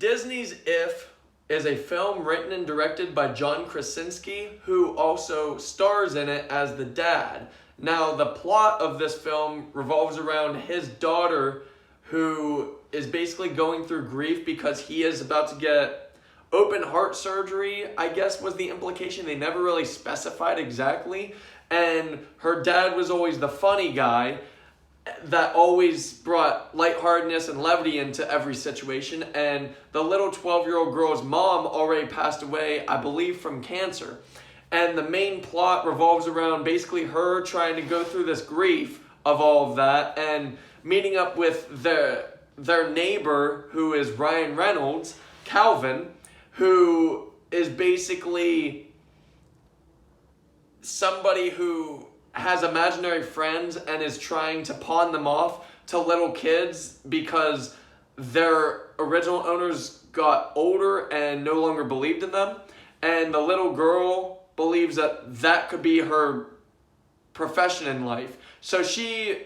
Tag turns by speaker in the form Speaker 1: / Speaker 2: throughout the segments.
Speaker 1: Disney's If is a film written and directed by John Krasinski, who also stars in it as the dad. Now, the plot of this film revolves around his daughter, who is basically going through grief because he is about to get open heart surgery, I guess was the implication. They never really specified exactly. And her dad was always the funny guy that always brought lightheartedness and levity into every situation. And the little 12-year-old girl's mom already passed away, I believe, from cancer. And the main plot revolves around basically her trying to go through this grief of all of that and meeting up with their neighbor, who is Ryan Reynolds, Calvin, who is basically somebody who has imaginary friends and is trying to pawn them off to little kids because their original owners got older and no longer believed in them. And the little girl believes that that could be her profession in life. So she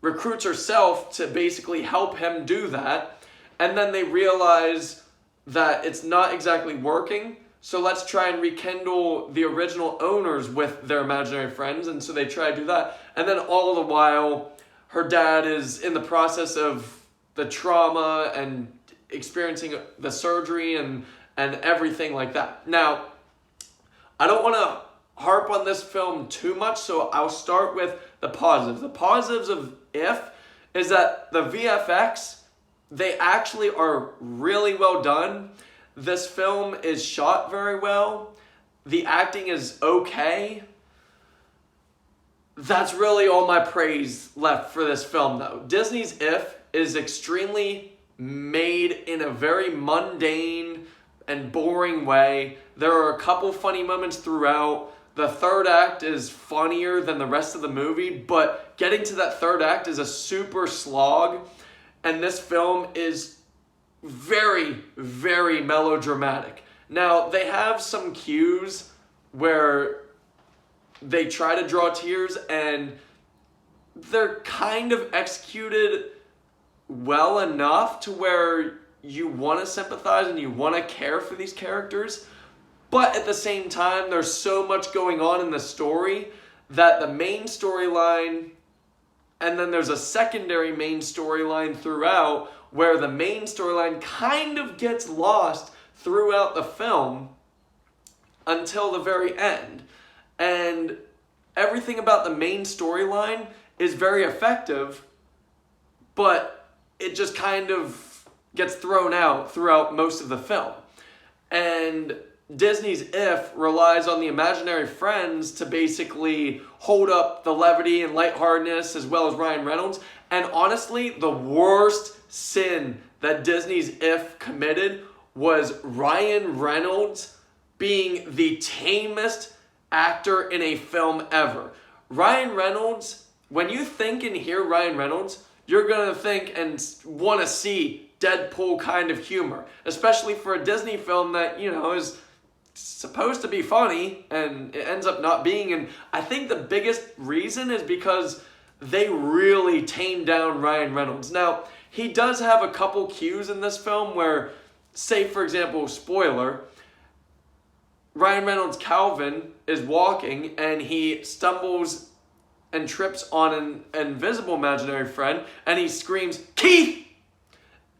Speaker 1: recruits herself to basically help him do that. And then they realize that it's not exactly working. So let's try and rekindle the original owners with their imaginary friends. And so they try to do that. And then all the while, her dad is in the process of the trauma and experiencing the surgery and everything like that. Now, I don't want to harp on this film too much, so I'll start with the positives. The positives of If is that the VFX, they actually are really well done. This film is shot very well. The acting is okay. That's really all my praise left for this film, though. Disney's If is extremely made in a very mundane and boring way. There are a couple funny moments throughout. The third act is funnier than the rest of the movie, but getting to that third act is a super slog. And this film is very, very melodramatic. Now, they have some cues where they try to draw tears, and they're kind of executed well enough to where you want to sympathize and you want to care for these characters. But at the same time, there's so much going on in the story that the main storyline, and then there's a secondary main storyline throughout, where the main storyline kind of gets lost throughout the film until the very end. And everything about the main storyline is very effective, but it just kind of gets thrown out throughout most of the film. And Disney's If relies on the imaginary friends to basically hold up the levity and lightheartedness, as well as Ryan Reynolds. And honestly, the worst sin that Disney's If committed was Ryan Reynolds being the tamest actor in a film ever. Ryan Reynolds, when you think and hear Ryan Reynolds, you're going to think and want to see Deadpool kind of humor, especially for a Disney film that, is supposed to be funny and it ends up not being. And I think the biggest reason is because they really tamed down Ryan Reynolds. Now, he does have a couple cues in this film where, say for example, spoiler, Ryan Reynolds' Calvin is walking and he stumbles and trips on an invisible imaginary friend and he screams, "Keith!"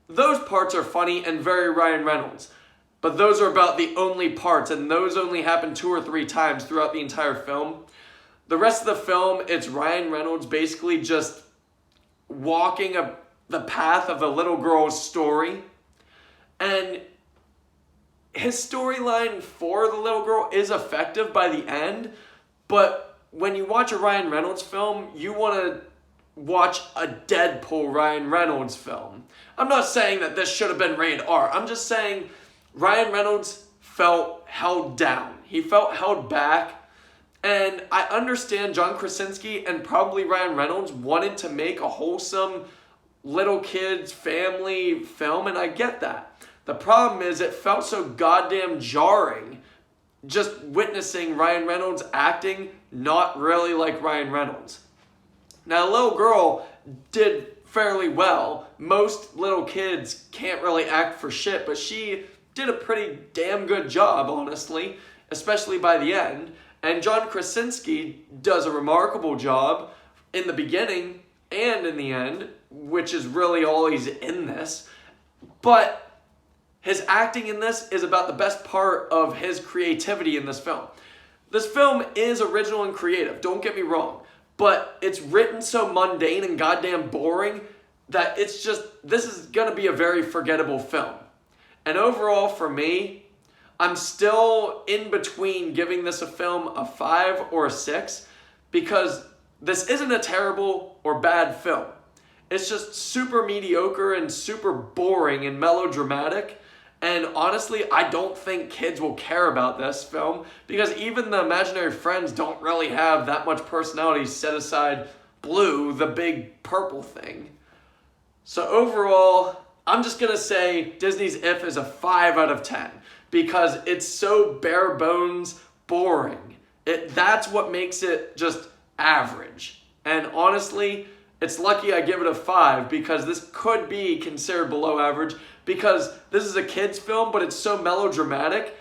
Speaker 1: Those parts are funny and very Ryan Reynolds. But those are about the only parts, and those only happen 2 or 3 times throughout the entire film. The rest of the film, it's Ryan Reynolds basically just walking the path of a little girl's story. And his storyline for the little girl is effective by the end, but when you watch a Ryan Reynolds film, you want to watch a Deadpool Ryan Reynolds film. I'm not saying that this should have been rated R. I'm just saying Ryan Reynolds felt held down. He felt held back. And I understand John Krasinski and probably Ryan Reynolds wanted to make a wholesome little kids family film, and I get that. The problem is it felt so goddamn jarring just witnessing Ryan Reynolds acting not really like Ryan Reynolds. Now, the little girl did fairly well. Most little kids can't really act for shit, but she did a pretty damn good job, honestly, especially by the end. And John Krasinski does a remarkable job in the beginning and in the end, which is really all he's in this. But his acting in this is about the best part of his creativity in this film. This film is original and creative, don't get me wrong, but it's written so mundane and goddamn boring that it's just, this is gonna be a very forgettable film. And overall, for me, I'm still in between giving this a film a 5 or a 6 because this isn't a terrible or bad film. It's just super mediocre and super boring and melodramatic. And honestly, I don't think kids will care about this film because even the imaginary friends don't really have that much personality, set aside Blue, the big purple thing. So overall, I'm just gonna say Disney's If is a 5 out of 10 because it's so bare bones boring. That's what makes it just average. And honestly, it's lucky I give it a 5 because this could be considered below average because this is a kid's film, but it's so melodramatic.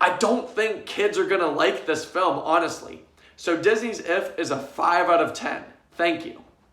Speaker 1: I don't think kids are gonna like this film, honestly. So Disney's If is a 5 out of 10. Thank you.